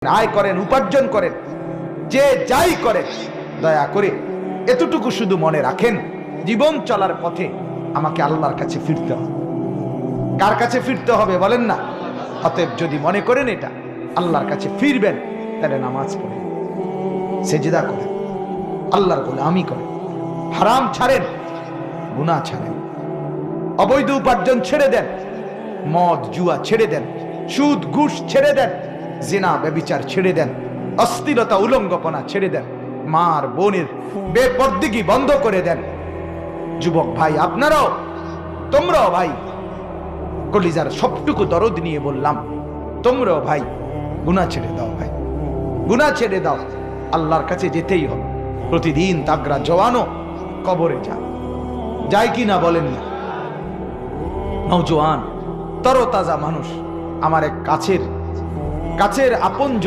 আয় করেন, উপার্জন করেন, যে যাই করেন, দয়া করে এতটুকু শুধু মনে রাখেন, জীবন চলার পথে আমাকে আল্লাহর কাছে ফিরতে হবে। কার কাছে ফিরতে হবে বলেন না? অতএব যদি মনে করেন এটা আল্লাহর কাছে ফিরবেন, তাহলে নামাজ পড়েন, সেজদা করেন, আল্লাহর গোলামি করেন, হারাম ছাড়েন, গুনাহ ছাড়েন, অবৈধ উপার্জন ছেড়ে দেন, মদ জুয়া ছেড়ে দেন, সুদ ঘুষ ছেড়ে দেন, জিনা ব্যভিচার ছেড়ে দেন, অশ্লীলতা উলঙ্গপনা ছেড়ে দেন, মার বোনের বেপরদিগি বন্ধ করে দেন। যুবক ভাই আপনারাও, তোমরাও ভাই, কলিজার সবটুকু দরদ নিয়ে বললাম, তোমরাও ভাই গুনাহ ছেড়ে দাও, ভাই গুনাহ ছেড়ে দাও। আল্লাহর কাছে যেতেই হবে। প্রতিদিন তাগড়া জওয়ানও কবরে যায় কি না বলেন না? নওজোয়ান তরতাজা মানুষ, আমার এক কাছের আপনজন